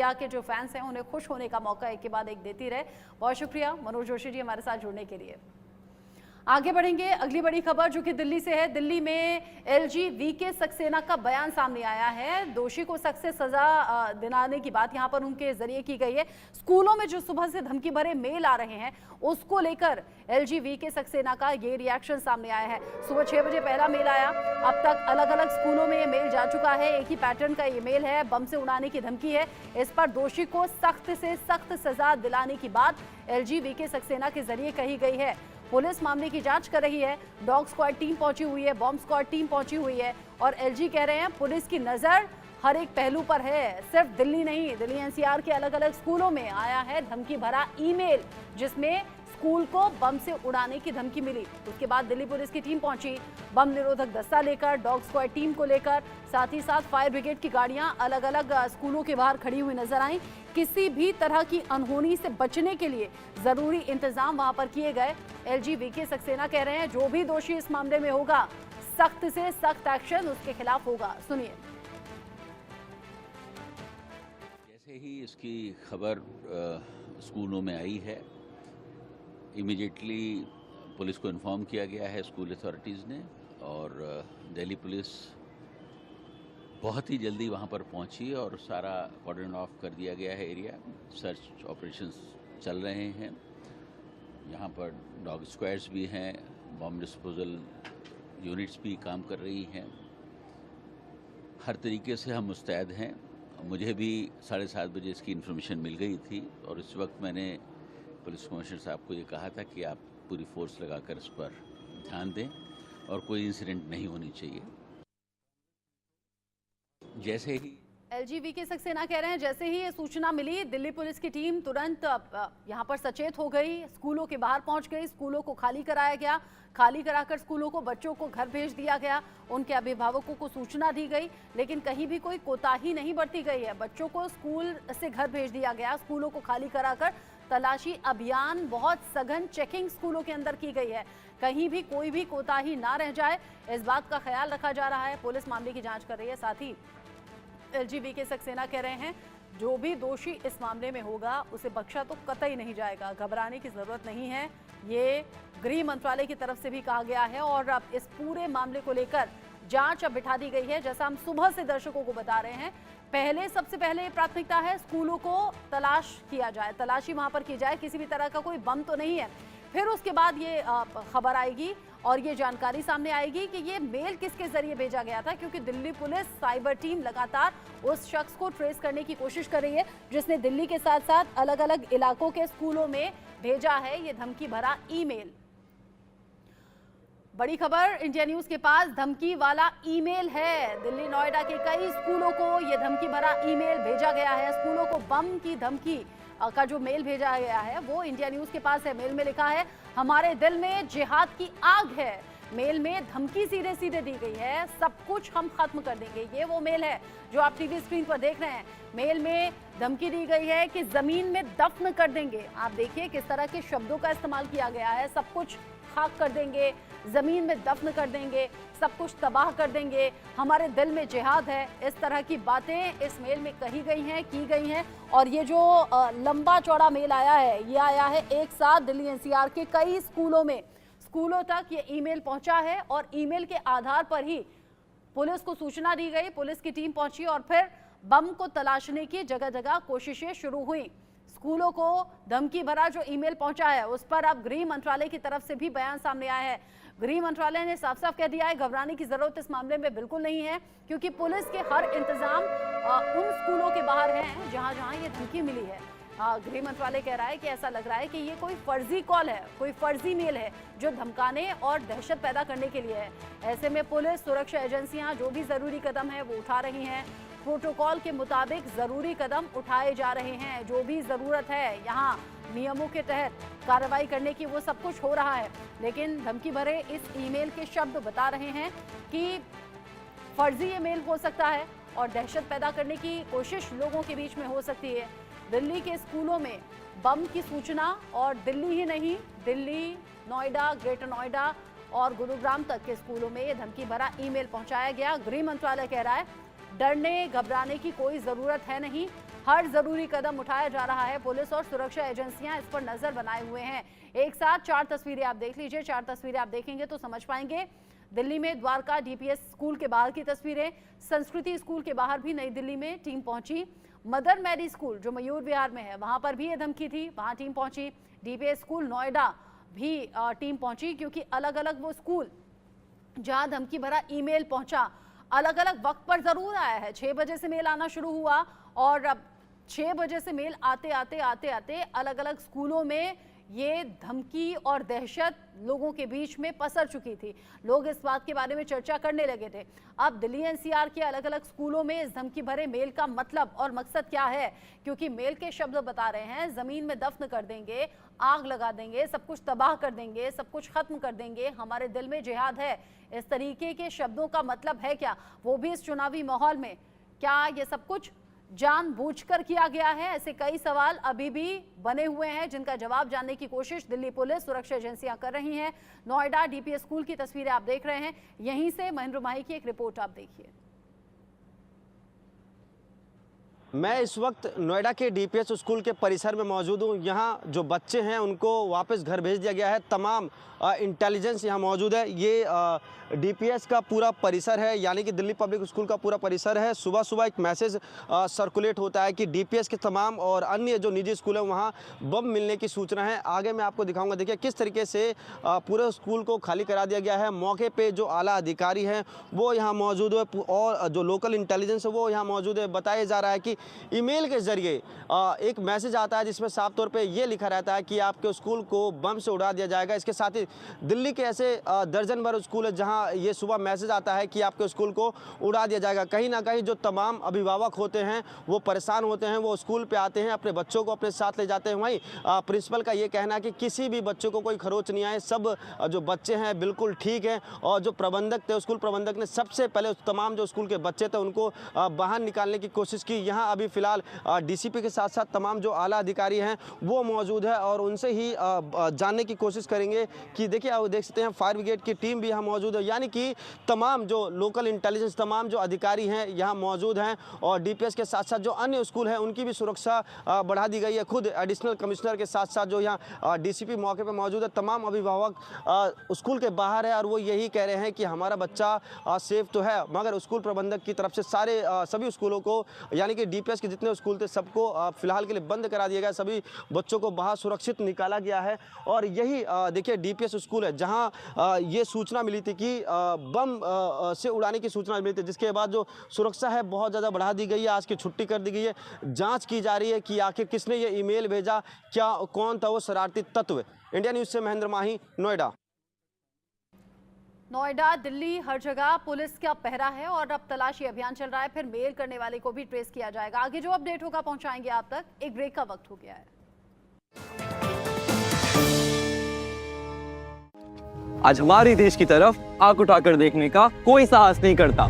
के जो फैंस हैं उन्हें खुश होने का मौका एक के बाद एक देती रहे। बहुत शुक्रिया मनोज जोशी जी हमारे साथ जुड़ने के लिए। आगे बढ़ेंगे, अगली बड़ी खबर जो कि दिल्ली से है। दिल्ली में एलजी वीके सक्सेना का बयान सामने आया है। दोषी को सख्त से सजा दिलाने की बात यहां पर उनके जरिए की गई है। स्कूलों में जो सुबह से धमकी भरे मेल आ रहे हैं उसको लेकर एलजी वीके सक्सेना का ये रिएक्शन सामने आया है। सुबह 6 बजे पहला मेल आया। अब तक अलग अलग स्कूलों में ये मेल जा चुका है। एक ही पैटर्न का ये मेल है, बम से उड़ाने की धमकी है। इस पर दोषी को सख्त से सख्त सजा दिलाने की बात एलजी वीके सक्सेना के जरिए कही गई है। पुलिस मामले की जांच कर रही है। डॉग स्क्वाड टीम पहुंची हुई है, बॉम्ब स्क्वाड टीम पहुंची हुई है और एलजी कह रहे हैं पुलिस की नजर हर एक पहलू पर है। सिर्फ दिल्ली नहीं, दिल्ली एनसीआर के अलग अलग स्कूलों में आया है धमकी भरा ईमेल जिसमें स्कूल को बम से उड़ाने की धमकी मिली। उसके बाद दिल्ली पुलिस की टीम पहुंची, बम निरोधक दस्ता लेकर, डॉग स्क्वाड टीम को लेकर, साथ ही साथ फायर ब्रिगेड की गाड़ियां अलग अलग स्कूलों के बाहर खड़ी हुई नजर आई। किसी भी तरह की अनहोनी से बचने के लिए जरूरी इंतजाम वहां पर किए गए। एलजी वीके सक्सेना कह रहे हैं जो भी दोषी इस मामले में होगा सख्त से सख्त एक्शन उसके खिलाफ होगा। सुनिए। जैसे ही इसकी खबर स्कूलों में आई है, इमीडिएटली पुलिस को इन्फॉर्म किया गया है स्कूल अथॉरिटीज़ ने, और दिल्ली पुलिस बहुत ही जल्दी वहाँ पर पहुँची और सारा कॉर्डन ऑफ कर दिया गया है एरिया। सर्च ऑपरेशंस चल रहे हैं। यहाँ पर डॉग स्क्वाड्स भी हैं, बॉम्ब डिस्पोजल यूनिट्स भी काम कर रही हैं। हर तरीके से हम मुस्तैद हैं। मुझे भी 7:30 बजे इसकी इन्फॉर्मेशन मिल गई थी और इस वक्त मैंने पुलिस कमिश्नर साहब को ये कहा था कि आप पूरी फोर्स लगाकर इस पर ध्यान दें और कोई इंसिडेंट नहीं होनी चाहिए। जैसे ही एलजी वीके सक्सेना कह रहे हैं जैसे ही ये सूचना मिली दिल्ली पुलिस की टीम तुरंत यहां पर सचेत हो गई, स्कूलों के बाहर पहुंच गई, स्कूलों को खाली कराया गया, खाली कराकर स्कूलों को बच्चों को घर भेज दिया गया, उनके अभिभावकों को सूचना दी गई, लेकिन कहीं भी कोई कोताही नहीं बरती गई है। बच्चों को स्कूल से घर भेज दिया गया, स्कूलों को खाली कराकर तलाशी अभियान, बहुत सघन चेकिंग स्कूलों के अंदर की गई है। कहीं भी कोई भी कोताही ना रह जाए इस बात का ख्याल रखा जा रहा है। पुलिस मामले की जांच कर रही है। साथ ही एलजी वीके सक्सेना कह रहे हैं जो भी दोषी इस मामले में होगा उसे बख्शा तो कतई नहीं जाएगा, घबराने की जरूरत नहीं है। ये गृह मंत्रालय की तरफ से भी कहा गया है और अब इस पूरे मामले को लेकर जांच अब बिठा दी गई है। जैसा हम सुबह से दर्शकों को बता रहे हैं, सबसे पहले प्राथमिकता है स्कूलों को तलाश किया जाए, तलाशी वहां पर की जाए, किसी भी तरह का कोई बम तो नहीं है। फिर उसके बाद ये खबर आएगी और ये जानकारी सामने आएगी कि ये मेल किसके जरिए भेजा गया था, क्योंकि दिल्ली पुलिस साइबर टीम लगातार उस शख्स को ट्रेस करने की कोशिश कर रही है जिसने दिल्ली के साथ साथ अलग अलग इलाकों के स्कूलों में भेजा है ये धमकी भरा ईमेल। बड़ी खबर इंडिया न्यूज के पास धमकी वाला ईमेल है। दिल्ली नोएडा के कई स्कूलों को यह धमकी भरा ईमेल भेजा गया है। स्कूलों को बम की धमकी का जो मेल भेजा गया है वो इंडिया न्यूज के पास है। मेल में लिखा है हमारे दिल में जिहाद की आग है। मेल में धमकी सीधे सीधे दी गई है, सब कुछ हम खत्म कर देंगे। ये वो मेल है जो आप टीवी स्क्रीन पर देख रहे हैं। मेल में धमकी दी गई है कि जमीन में दफन कर देंगे। आप देखिए किस तरह के शब्दों का इस्तेमाल किया गया है। सब कुछ खाक कर देंगे, जमीन में दफन कर देंगे, सब कुछ तबाह कर देंगे, हमारे दिल में जिहाद है। इस तरह की बातें इस मेल में कही गई हैं, की गई हैं। और ये जो लंबा चौड़ा मेल आया है, ये आया है एक साथ दिल्ली एनसीआर के कई स्कूलों में। स्कूलों तक ये ईमेल पहुंचा है और ईमेल के आधार पर ही पुलिस को सूचना दी गई, पुलिस की टीम पहुंची और फिर बम को तलाशने की जगह जगह कोशिशें शुरू हुई। स्कूलों को धमकी भरा जो ईमेल पहुंचा है उस पर अब गृह मंत्रालय की तरफ से भी बयान सामने आया है। गृह मंत्रालय ने साफ साफ कह दिया है घबराने की जरूरत इस मामले में बिल्कुल नहीं है, क्योंकि पुलिस के हर इंतजाम उन स्कूलों के बाहर हैं जहां जहां ये धमकी मिली है। गृह मंत्रालय कह रहा है कि ऐसा लग रहा है कि ये कोई फर्जी कॉल है, कोई फर्जी मेल है जो धमकाने और दहशत पैदा करने के लिए है। ऐसे में पुलिस, सुरक्षा एजेंसियां जो भी जरूरी कदम है वो उठा रही हैं। प्रोटोकॉल के मुताबिक जरूरी कदम उठाए जा रहे हैं। जो भी जरूरत है यहाँ नियमों के तहत कार्रवाई करने की वो सब कुछ हो रहा है। लेकिन धमकी भरे इस ईमेल के शब्द बता रहे हैं कि फर्जी ये मेल हो सकता है और दहशत पैदा करने की कोशिश लोगों के बीच में हो सकती है। दिल्ली के स्कूलों में बम की सूचना, और दिल्ली ही नहीं, दिल्ली, नोएडा, ग्रेटर नोएडा और गुरुग्राम तक के स्कूलों में ये धमकी भरा ईमेल पहुंचाया गया। गृह मंत्रालय कह रहा है डरने घबराने की कोई जरूरत है नहीं, हर जरूरी कदम उठाया जा रहा है। पुलिस और सुरक्षा एजेंसियां इस पर नजर बनाए हुए हैं। एक साथ 4 तस्वीरें आप देख लीजिए। 4 तस्वीरें आप देखेंगे तो समझ पाएंगे। दिल्ली में द्वारका डीपीएस स्कूल के बाहर की तस्वीरें, संस्कृति स्कूल के बाहर भी नई दिल्ली में टीम पहुंची। मदर मैरी स्कूल जो मयूर विहार में है, वहां पर भी ये धमकी थी, वहां टीम पहुंची। डीपीएस स्कूल नोएडा भी टीम पहुंची, क्योंकि अलग अलग वो स्कूल जहां धमकी भरा ईमेल पहुंचा, अलग अलग वक्त पर जरूर आया है। 6 बजे से मेल आना शुरू हुआ और अब 6 बजे से मेल आते आते अलग अलग स्कूलों में ये धमकी और दहशत लोगों के बीच में पसर चुकी थी। लोग इस बात के बारे में चर्चा करने लगे थे। अब दिल्ली एनसीआर के अलग अलग स्कूलों में इस धमकी भरे मेल का मतलब और मकसद क्या है, क्योंकि मेल के शब्द बता रहे हैं जमीन में दफन कर देंगे, आग लगा देंगे, सब कुछ तबाह कर देंगे, सब कुछ खत्म कर देंगे, हमारे दिल में जिहाद है। इस तरीके के शब्दों का मतलब है क्या, वो भी इस चुनावी माहौल में? क्या ये सब कुछ जानबूझकर किया गया है? ऐसे कई सवाल अभी भी बने हुए हैं, जिनका जवाब जानने की कोशिश दिल्ली पुलिस, सुरक्षा एजेंसियां कर रही हैं। नोएडा डीपीएस स्कूल की तस्वीरें आप देख रहे हैं। यहीं से महेंद्र माही की एक रिपोर्ट आप देखिए। मैं इस वक्त नोएडा के डीपीएस स्कूल के परिसर में मौजूद हूँ। यहाँ जो बच्चे हैं उनको वापस घर भेज दिया गया है। तमाम इंटेलिजेंस यहाँ मौजूद है। ये डीपीएस का पूरा परिसर है, यानी कि दिल्ली पब्लिक स्कूल का पूरा परिसर है। सुबह सुबह एक मैसेज सर्कुलेट होता है कि डीपीएस के तमाम और अन्य जो निजी स्कूल हैं वहाँ बम मिलने की सूचना है। आगे मैं आपको दिखाऊंगा। देखिए किस तरीके से पूरे स्कूल को खाली करा दिया गया है। मौके पे जो आला अधिकारी हैं वो यहाँ मौजूद है और जो लोकल इंटेलिजेंस है वो यहाँ मौजूद है। बताया जा रहा है कि ईमेल के जरिए एक मैसेज आता है जिसमें साफ तौर पे ये लिखा रहता है कि आपके स्कूल को बम से उड़ा दिया जाएगा। इसके साथ ही दिल्ली के ऐसे दर्जन भर स्कूल है जहां ये सुबह मैसेज आता है कि आपके स्कूल को उड़ा दिया जाएगा। कहीं ना कहीं जो तमाम अभिभावक होते हैं वो परेशान होते हैं, वो स्कूल पे आते हैं, अपने बच्चों को अपने साथ ले जाते हैं। वहीं प्रिंसिपल का ये कहना है कि किसी भी बच्चे को कोई खरोच नहीं आए, सब जो बच्चे हैं बिल्कुल ठीक हैं। और जो प्रबंधक थे, स्कूल प्रबंधक ने सबसे पहले तमाम जो स्कूल के बच्चे थे उनको बाहर निकालने की कोशिश की। यहाँ अभी फिलहाल डीसीपी के साथ साथ तमाम जो आला अधिकारी हैं वो मौजूद है और उनसे ही जानने की कोशिश करेंगे कि देखिए आप देख सकते हैं फायर ब्रिगेड की टीम भी यहाँ मौजूद है, यानी कि तमाम जो लोकल इंटेलिजेंस, तमाम जो अधिकारी हैं यहाँ मौजूद हैं। और डीपीएस के साथ साथ जो अन्य स्कूल हैं उनकी भी सुरक्षा बढ़ा दी गई है। खुद एडिशनल कमिश्नर के साथ साथ जो यहाँ डीसीपी मौके पर मौजूद है। तमाम अभिभावक स्कूल के बाहर है और वो यही कह रहे हैं कि हमारा बच्चा सेफ तो है, मगर स्कूल प्रबंधक की तरफ से सभी स्कूलों को, यानी कि डीपीएस के जितने स्कूल थे सबको फिलहाल के लिए बंद करा दिया गया। सभी बच्चों को बाहर सुरक्षित निकाला गया है। और यही देखिए डीपीएस स्कूल है जहां ये सूचना मिली थी कि बम से उड़ाने की सूचना मिली थी, जिसके बाद जो सुरक्षा है बहुत ज़्यादा बढ़ा दी गई है। आज की छुट्टी कर दी गई है। जांच की जा रही है कि आखिर किसने ये ईमेल भेजा, क्या कौन था वो शरारती तत्व। इंडिया न्यूज़ से महेंद्र माही, नोएडा। नोएडा, दिल्ली, हर जगह पुलिस का पहरा है और अब तलाशी अभियान चल रहा है। फिर मेल करने वाले को भी ट्रेस किया जाएगा। आगे जो अपडेट होगा पहुंचाएंगे आप तक। एक ब्रेक का वक्त हो गया है। आज हमारे देश की तरफ आंख उठाकर देखने का कोई साहस नहीं करता।